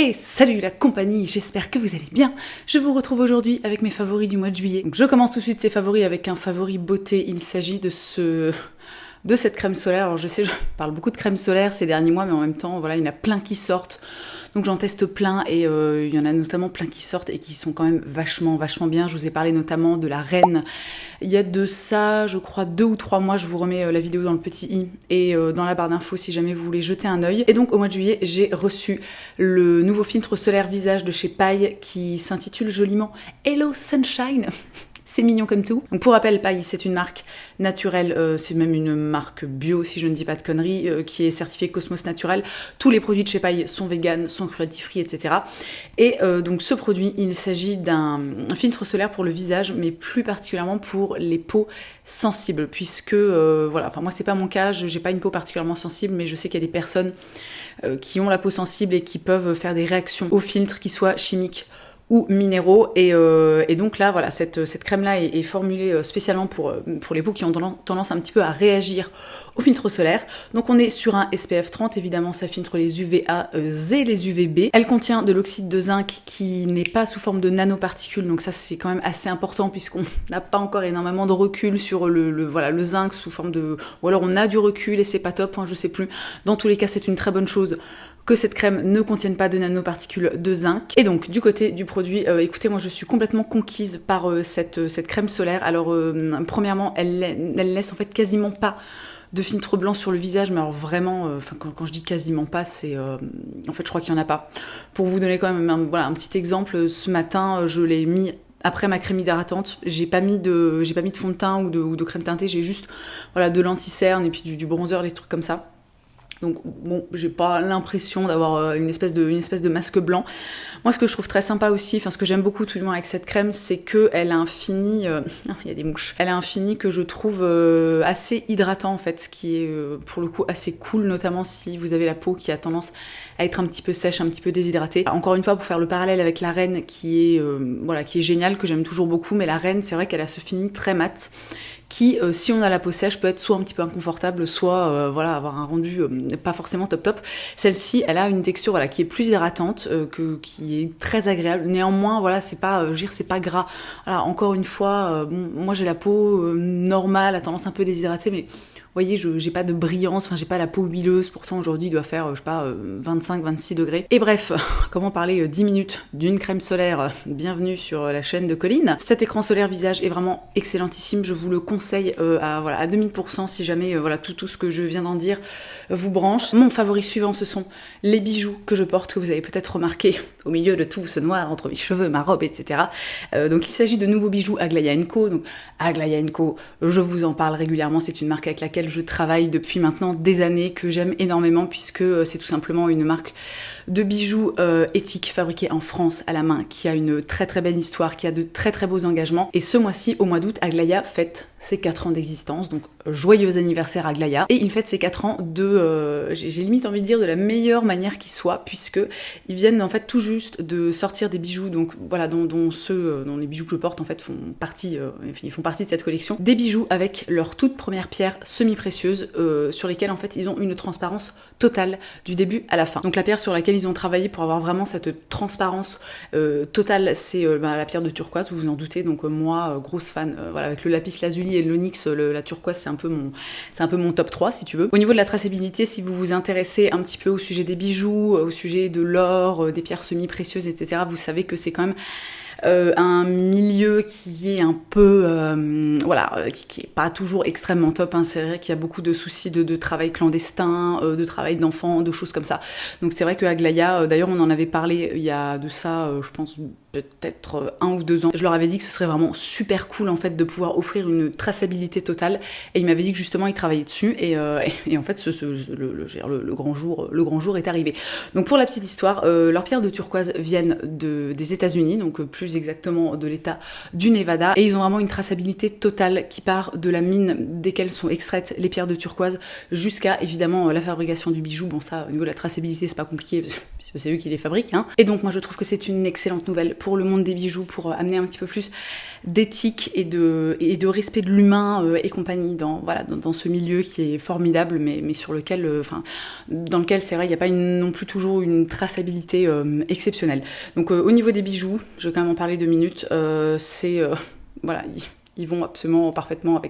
Et salut la compagnie, j'espère que vous allez bien. Je vous retrouve aujourd'hui avec mes favoris du mois de juillet. Donc je commence tout de suite ces favoris avec un favori beauté. Il s'agit de cette crème solaire. Alors je sais, je parle beaucoup de crème solaire ces derniers mois, mais en même temps, voilà, il y en a plein qui sortent. Donc j'en teste plein et il y en a notamment plein qui sortent et qui sont quand même vachement bien. Je vous ai parlé notamment de la Reine. Il y a de ça, je crois, 2 ou 3 mois. Je vous remets la vidéo dans le petit i et dans la barre d'infos si jamais vous voulez jeter un œil. Et donc au mois de juillet, j'ai reçu le nouveau filtre solaire visage de chez Paille qui s'intitule joliment Hello Sunshine. C'est mignon comme tout. Donc pour rappel, Paille, c'est une marque naturelle, c'est même une marque bio si je ne dis pas de conneries, qui est certifiée Cosmos Naturel. Tous les produits de chez Paille sont véganes, sont cruelty-free, etc. Et donc ce produit, il s'agit d'un filtre solaire pour le visage, mais plus particulièrement pour les peaux sensibles, puisque voilà, enfin moi c'est pas mon cas, j'ai pas une peau particulièrement sensible, mais je sais qu'il y a des personnes qui ont la peau sensible et qui peuvent faire des réactions au filtre, qui soient chimiques ou minéraux, et donc là voilà, cette crème là est formulée spécialement pour les peaux qui ont tendance un petit peu à réagir au filtre solaire. Donc on est sur un SPF 30, évidemment ça filtre les UVA et les UVB. Elle contient de l'oxyde de zinc qui n'est pas sous forme de nanoparticules, donc ça c'est quand même assez important puisqu'on n'a pas encore énormément de recul sur le zinc sous forme de... ou alors on a du recul et c'est pas top, enfin, je sais plus. Dans tous les cas c'est une très bonne chose que cette crème ne contienne pas de nanoparticules de zinc. Et donc du côté du produit, écoutez, moi je suis complètement conquise par cette crème solaire. Alors premièrement, elle laisse en fait quasiment pas de filtre blanc sur le visage, mais alors vraiment, quand je dis quasiment pas, c'est en fait je crois qu'il y en a pas. Pour vous donner quand même un petit exemple, ce matin je l'ai mis après ma crème hydratante, j'ai pas mis de fond de teint ou de crème teintée, j'ai juste voilà de l'anti-cerne et puis du bronzer, des trucs comme ça. Donc bon, j'ai pas l'impression d'avoir une espèce de masque blanc. Moi, ce que je trouve très sympa aussi, enfin ce que j'aime beaucoup tout du moins avec cette crème, c'est que elle a un fini, il y a des mouches. Elle a un fini que je trouve assez hydratant en fait, ce qui est pour le coup assez cool, notamment si vous avez la peau qui a tendance à être un petit peu sèche, un petit peu déshydratée. Encore une fois, pour faire le parallèle avec la Reine, qui est géniale, que j'aime toujours beaucoup, mais la Reine, c'est vrai qu'elle a ce fini très mat, qui, si on a la peau sèche, peut être soit un petit peu inconfortable, soit avoir un rendu pas forcément top. Celle-ci, elle a une texture qui est plus hydratante, qui est très agréable. Néanmoins, voilà, c'est pas gras. Alors, encore une fois, moi j'ai la peau normale, à tendance un peu déshydratée, mais vous voyez, j'ai pas de brillance, j'ai pas la peau huileuse, pourtant aujourd'hui il doit faire, 25-26 degrés. Et bref, comment parler 10 minutes d'une crème solaire, bienvenue sur la chaîne de Colline. Cet écran solaire visage est vraiment excellentissime, je vous le conseille à 2000% si jamais tout ce que je viens d'en dire vous branche. Mon favori suivant, ce sont les bijoux que je porte, que vous avez peut-être remarqué au milieu de tout ce noir entre mes cheveux, ma robe, etc. Donc il s'agit de nouveaux bijoux Aglaïa & Co. Donc Aglaïa & Co, je vous en parle régulièrement, c'est une marque avec laquelle je travaille depuis maintenant des années, que j'aime énormément puisque c'est tout simplement une marque de bijoux éthiques fabriqués en France à la main, qui a une très très belle histoire, qui a de très très beaux engagements. Et ce mois-ci, au mois d'août, Aglaïa fête ses 4 ans d'existence, donc joyeux anniversaire Aglaïa. Et il fête ses 4 ans j'ai limite envie de dire de la meilleure manière qui soit, puisque ils viennent en fait tout juste de sortir des bijoux, donc voilà, dont les bijoux que je porte en fait ils font partie de cette collection, des bijoux avec leur toute première pierre semi-précieuse, sur lesquelles en fait ils ont une transparence totale du début à la fin. Donc la pierre sur laquelle ils ont travaillé pour avoir vraiment cette transparence totale, c'est la pierre de turquoise, vous vous en doutez. Donc moi, grosse fan, avec le lapis lazuli et l'onyx, la turquoise c'est un peu mon top 3 si tu veux. Au niveau de la traçabilité, si vous vous intéressez un petit peu au sujet des bijoux, au sujet de l'or, des pierres semi-précieuses, etc., vous savez que c'est quand même un milieu qui est un peu qui est pas toujours extrêmement top, hein. C'est vrai qu'il y a beaucoup de soucis de travail clandestin, de travail d'enfants, de choses comme ça. Donc c'est vrai que Aglaïa, d'ailleurs on en avait parlé il y a de ça, je pense peut-être 1 ou 2 ans, je leur avais dit que ce serait vraiment super cool en fait de pouvoir offrir une traçabilité totale, et ils m'avaient dit que justement ils travaillaient dessus, et en fait le grand jour est arrivé. Donc pour la petite histoire, leurs pierres de turquoise viennent des États-Unis, donc plus exactement de l'état du Nevada, et ils ont vraiment une traçabilité totale qui part de la mine desquelles sont extraites les pierres de turquoise jusqu'à évidemment la fabrication du bijou. Bon, ça au niveau de la traçabilité c'est pas compliqué, c'est eux qui les fabriquent, hein. Et donc moi je trouve que c'est une excellente nouvelle pour le monde des bijoux, pour amener un petit peu plus d'éthique et de respect de l'humain et compagnie dans ce milieu qui est formidable, mais sur lequel, dans lequel c'est vrai, il n'y a pas non plus toujours une traçabilité exceptionnelle. Donc au niveau des bijoux, je vais quand même en parler 2 minutes, voilà, ils vont absolument parfaitement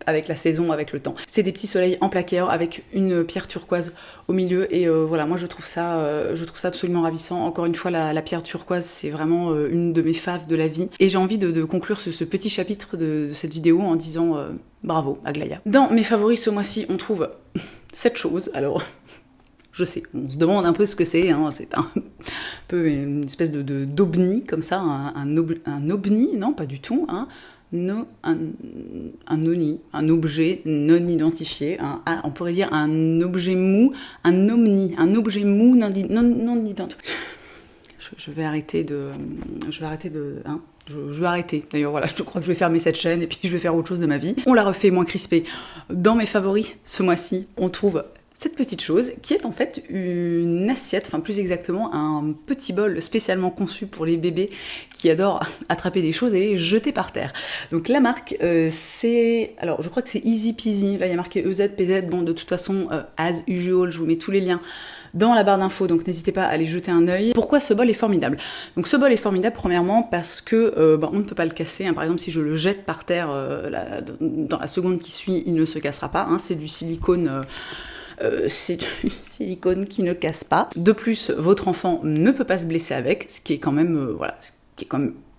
avec la saison, avec le temps. C'est des petits soleils en plaqué or avec une pierre turquoise au milieu et voilà, moi je trouve ça absolument ravissant. Encore une fois, la pierre turquoise, c'est vraiment une de mes faves de la vie. Et j'ai envie de conclure ce petit chapitre de cette vidéo en disant bravo Aglaïa. Dans mes favoris ce mois-ci, on trouve cette chose. Alors, je sais, on se demande un peu ce que c'est, hein, c'est un peu une espèce d'ovni comme ça, un ovni, non pas du tout, hein. Un ONI, un objet non identifié, on pourrait dire un objet mou, un omni, un objet mou non identifié. Je vais arrêter. D'ailleurs, voilà, je crois que je vais fermer cette chaîne et puis je vais faire autre chose de ma vie. On la refait moins crispée. Dans mes favoris, ce mois-ci, on trouve cette petite chose qui est en fait une assiette, enfin plus exactement un petit bol spécialement conçu pour les bébés qui adorent attraper des choses et les jeter par terre. Donc la marque alors je crois que c'est Easy Peasy, là il y a marqué EZPZ, bon de toute façon as usual, je vous mets tous les liens dans la barre d'infos, donc n'hésitez pas à aller jeter un œil. Pourquoi ce bol est formidable? Donc ce bol est formidable premièrement parce que on ne peut pas le casser, hein. Par exemple si je le jette par terre dans la seconde qui suit, il ne se cassera pas, hein. C'est du silicone qui ne casse pas. De plus, votre enfant ne peut pas se blesser avec, ce qui est quand même,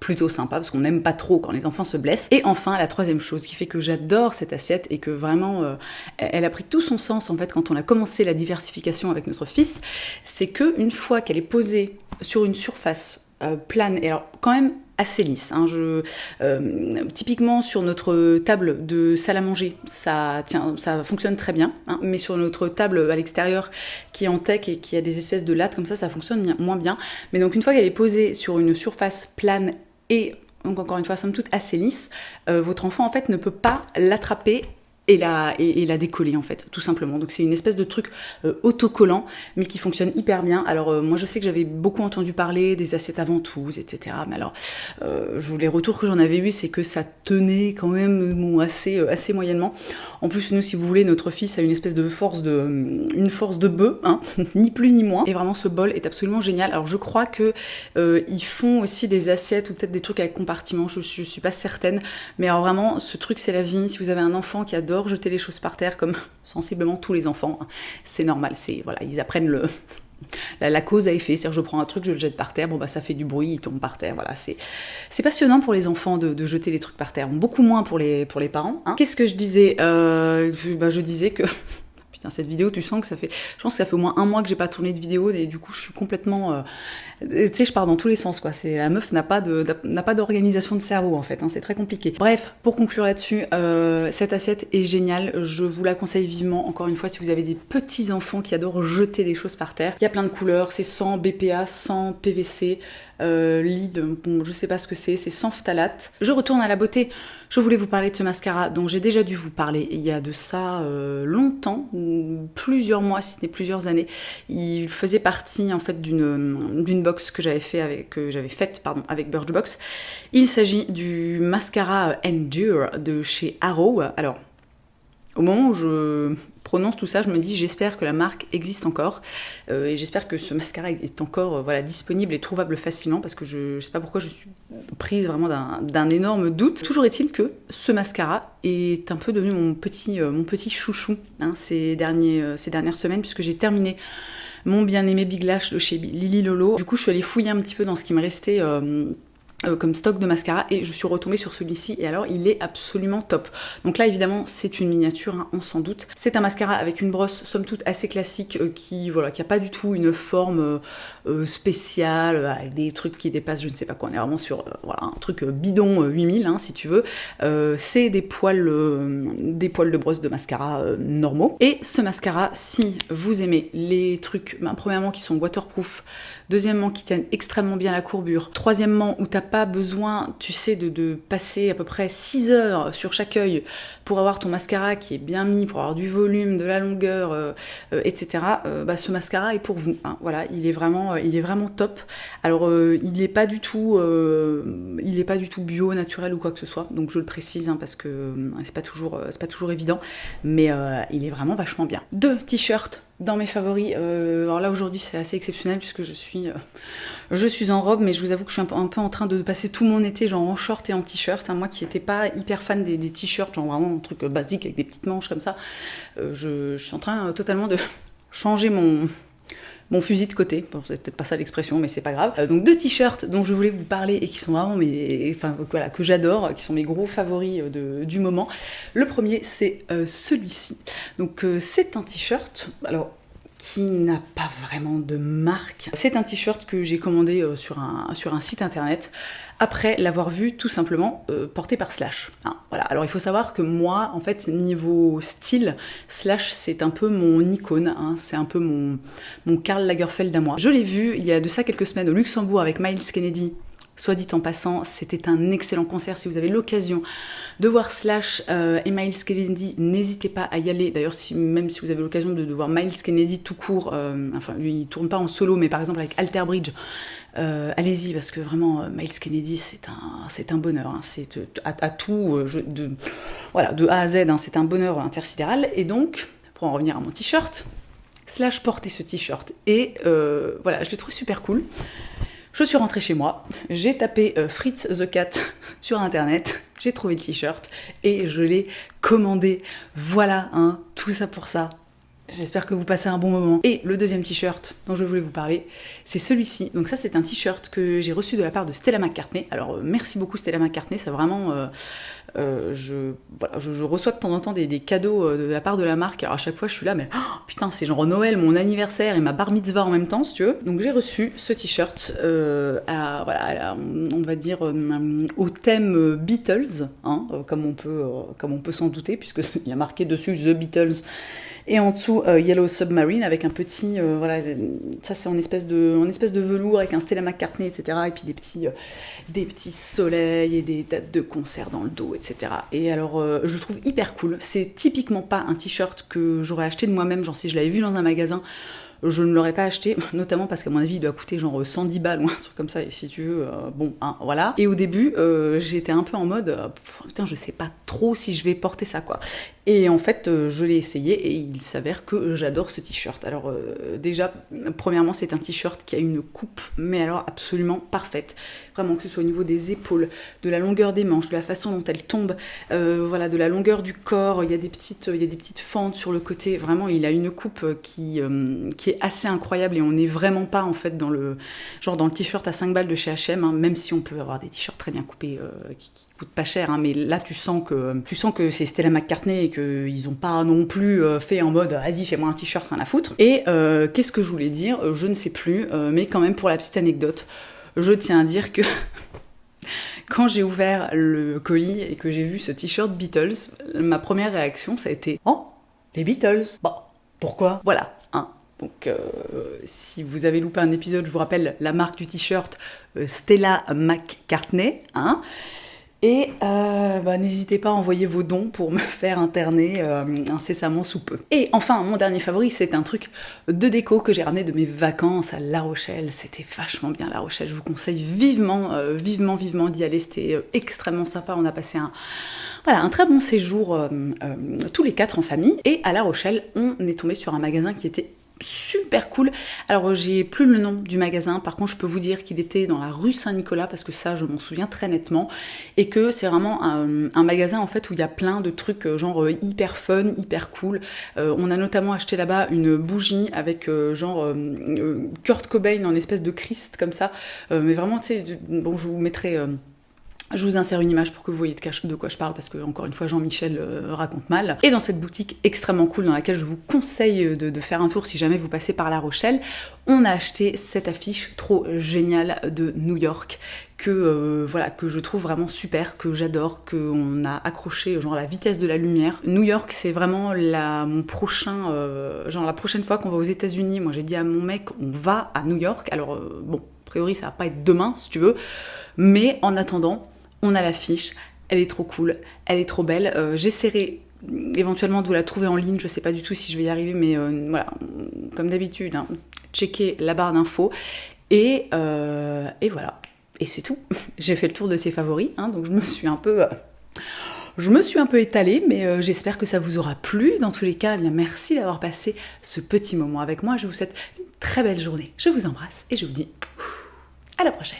plutôt sympa, parce qu'on n'aime pas trop quand les enfants se blessent. Et enfin, la troisième chose qui fait que j'adore cette assiette et que vraiment, elle a pris tout son sens en fait quand on a commencé la diversification avec notre fils, c'est qu'une fois qu'elle est posée sur une surface plane, et alors quand même assez lisse, hein. Typiquement sur notre table de salle à manger, ça fonctionne très bien, hein, mais sur notre table à l'extérieur qui est en teck et qui a des espèces de lattes comme ça fonctionne moins bien. Mais donc une fois qu'elle est posée sur une surface plane et donc encore une fois somme toute assez lisse, votre enfant en fait ne peut pas l'attraper et la décoller en fait, tout simplement. Donc c'est une espèce de truc autocollant, mais qui fonctionne hyper bien. Alors moi je sais que j'avais beaucoup entendu parler des assiettes à ventouses, etc. Mais alors les retours que j'en avais eu, c'est que ça tenait quand même assez moyennement. En plus nous, si vous voulez, notre fils a une espèce de force de bœuf, hein, ni plus ni moins. Et vraiment ce bol est absolument génial. Alors je crois que ils font aussi des assiettes ou peut-être des trucs avec compartiments, je suis pas certaine. Mais alors vraiment, ce truc c'est la vie. Si vous avez un enfant qui adore jeter les choses par terre, comme sensiblement tous les enfants, c'est normal, ils apprennent la cause à effet, c'est-à-dire je prends un truc, je le jette par terre, bon bah ça fait du bruit, il tombe par terre, voilà, c'est passionnant pour les enfants de jeter les trucs par terre, beaucoup moins pour les parents, hein. Qu'est-ce que je disais je disais que putain, cette vidéo, tu sens que je pense que ça fait au moins 1 mois que j'ai pas tourné de vidéo et du coup je suis complètement tu sais, je pars dans tous les sens, quoi. La meuf n'a pas d'organisation de cerveau, en fait, hein. C'est très compliqué. Bref, pour conclure là-dessus, cette assiette est géniale. Je vous la conseille vivement. Encore une fois, si vous avez des petits enfants qui adorent jeter des choses par terre, il y a plein de couleurs. C'est sans BPA, sans PVC. Lead, bon, je sais pas ce que c'est sans phtalate. Je retourne à la beauté. Je voulais vous parler de ce mascara dont j'ai déjà dû vous parler il y a de ça longtemps, plusieurs mois, si ce n'est plusieurs années. Il faisait partie en fait d'une box que j'avais faite avec Birchbox. Il s'agit du mascara Endure de chez Arrow. Alors, au moment où je prononce tout ça, je me dis j'espère que la marque existe encore et j'espère que ce mascara est encore disponible et trouvable facilement parce que je sais pas pourquoi je suis prise vraiment d'un énorme doute. Toujours est-il que ce mascara est un peu devenu mon petit chouchou, hein, ces dernières semaines, puisque j'ai terminé mon bien-aimé Big Lash de chez Lily Lolo. Du coup, je suis allée fouiller un petit peu dans ce qui me restait comme stock de mascara et je suis retombée sur celui-ci et alors il est absolument top. Donc là évidemment c'est une miniature, hein, on s'en doute. C'est un mascara avec une brosse somme toute assez classique qui a pas du tout une forme spéciale avec des trucs qui dépassent je ne sais pas quoi. On est vraiment sur un truc bidon 8000 hein, si tu veux. C'est des poils de brosse de mascara normaux. Et ce mascara, si vous aimez les trucs premièrement qui sont waterproof, Deuxièmement, qui tiennent extrêmement bien la courbure. Troisièmement, où t'as pas besoin, tu sais, de passer à peu près 6 heures sur chaque œil pour avoir ton mascara qui est bien mis, pour avoir du volume, de la longueur, etc. Ce mascara est pour vous. Hein. Voilà, il est vraiment top. Alors, il est pas du tout bio, naturel ou quoi que ce soit. Donc je le précise hein, parce que c'est pas toujours évident, mais il est vraiment vachement bien. 2 t-shirts dans mes favoris. Alors là aujourd'hui c'est assez exceptionnel puisque je suis en robe, mais je vous avoue que je suis un peu en train de passer tout mon été genre en short et en t-shirt. Hein. Moi qui n'étais pas hyper fan des t-shirts, genre vraiment un truc basique avec des petites manches comme ça, je suis en train totalement de changer mon fusil de côté. Bon, c'est peut-être pas ça l'expression, mais c'est pas grave. Donc 2 t-shirts dont je voulais vous parler et qui sont vraiment que j'adore, qui sont mes gros favoris du moment. Le premier, c'est celui-ci. Donc c'est un t-shirt, alors qui n'a pas vraiment de marque. C'est un t-shirt que j'ai commandé sur un site internet après l'avoir vu tout simplement porté par Slash. Hein, voilà. Alors il faut savoir que moi, en fait, niveau style, Slash c'est un peu mon icône, hein, c'est un peu mon Karl Lagerfeld à moi. Je l'ai vu il y a de ça quelques semaines au Luxembourg avec Miles Kennedy. Soit dit en passant, c'était un excellent concert. Si vous avez l'occasion de voir Slash et Miles Kennedy, n'hésitez pas à y aller. D'ailleurs, même si vous avez l'occasion de voir Miles Kennedy tout court, enfin lui il tourne pas en solo, mais par exemple avec Alter Bridge, allez-y parce que vraiment Miles Kennedy c'est un bonheur. Hein. C'est à tout, de A à Z, hein, c'est un bonheur intersidéral. Et donc, pour en revenir à mon t-shirt, Slash portait ce t-shirt et je l'ai trouvé super cool. Je suis rentrée chez moi, j'ai tapé Fritz the Cat sur internet, j'ai trouvé le t-shirt et je l'ai commandé. Voilà, hein, tout ça pour ça. J'espère que vous passez un bon moment. Et le deuxième t-shirt dont je voulais vous parler, c'est celui-ci. Donc ça, c'est un t-shirt que j'ai reçu de la part de Stella McCartney. Alors, merci beaucoup Stella McCartney, c'est vraiment... je reçois de temps en temps des cadeaux de la part de la marque. Alors à chaque fois, je suis là, mais putain, c'est genre Noël, mon anniversaire et ma bar mitzvah en même temps, si tu veux. Donc j'ai reçu ce t-shirt on va dire au thème Beatles, hein, comme on peut s'en douter, puisqu'il y a marqué dessus The Beatles. Et en dessous, Yellow Submarine avec un petit, ça c'est en espèce de velours avec un Stella McCartney, etc. Et puis des petits soleils et des dates de concert dans le dos, etc. Et alors, je le trouve hyper cool. C'est typiquement pas un t-shirt que j'aurais acheté de moi-même, genre si je l'avais vu dans un magasin, je ne l'aurais pas acheté, notamment parce qu'à mon avis, il doit coûter genre 110 balles ou un truc comme ça, et si tu veux, voilà. Et au début, j'étais un peu en mode, putain, je sais pas trop si je vais porter ça, quoi. Et en fait, je l'ai essayé et il s'avère que j'adore ce t-shirt. Alors déjà, premièrement, c'est un t-shirt qui a une coupe, mais alors absolument parfaite. Vraiment, que ce soit au niveau des épaules, de la longueur des manches, de la façon dont elle tombe, de la longueur du corps. Il y a des petites fentes sur le côté. Vraiment, il a une coupe qui est assez incroyable et on n'est vraiment pas en fait dans le t-shirt à 5 balles de chez H&M, hein, même si on peut avoir des t-shirts très bien coupés qui coûtent pas cher, hein, mais là tu sens que c'est Stella McCartney et qu'ils ont pas non plus fait en mode vas-y fais-moi un t-shirt, rien à foutre. Et qu'est-ce que je voulais dire, je ne sais plus, mais quand même pour la petite anecdote, je tiens à dire que quand j'ai ouvert le colis et que j'ai vu ce t-shirt Beatles, ma première réaction ça a été oh, les Beatles, bon, pourquoi, voilà, hein. Donc, si vous avez loupé un épisode, je vous rappelle la marque du t-shirt Stella McCartney, hein. Et n'hésitez pas à envoyer vos dons pour me faire interner incessamment sous peu. Et enfin, mon dernier favori, c'est un truc de déco que j'ai ramené de mes vacances à La Rochelle. C'était vachement bien La Rochelle, je vous conseille vivement d'y aller. C'était extrêmement sympa, on a passé un très bon séjour tous les 4 en famille. Et à La Rochelle, on est tombé sur un magasin qui était super cool. Alors j'ai plus le nom du magasin, par contre je peux vous dire qu'il était dans la rue Saint-Nicolas parce que ça je m'en souviens très nettement et que c'est vraiment un magasin en fait où il y a plein de trucs genre hyper fun, hyper cool. On a notamment acheté là-bas une bougie avec Kurt Cobain en espèce de Christ comme ça, mais vraiment tu sais, bon je vous mettrai Je vous insère une image pour que vous voyez de quoi je parle, parce que, encore une fois, Jean-Michel raconte mal. Et dans cette boutique extrêmement cool, dans laquelle je vous conseille de faire un tour si jamais vous passez par La Rochelle, on a acheté cette affiche trop géniale de New York, que je trouve vraiment super, que j'adore, qu'on a accroché genre à la vitesse de la lumière. New York, c'est vraiment mon prochain, la prochaine fois qu'on va aux États-Unis. Moi, j'ai dit à mon mec, on va à New York. Alors bon, a priori, ça va pas être demain, si tu veux, mais en attendant, on a l'affiche. Elle est trop cool, elle est trop belle. J'essaierai éventuellement de vous la trouver en ligne. Je sais pas du tout si je vais y arriver, mais voilà, comme d'habitude, hein, checkez la barre d'infos et voilà. Et c'est tout. J'ai fait le tour de ses favoris, hein, donc je me suis un peu étalée, mais j'espère que ça vous aura plu. Dans tous les cas, eh bien, merci d'avoir passé ce petit moment avec moi. Je vous souhaite une très belle journée. Je vous embrasse et je vous dis à la prochaine.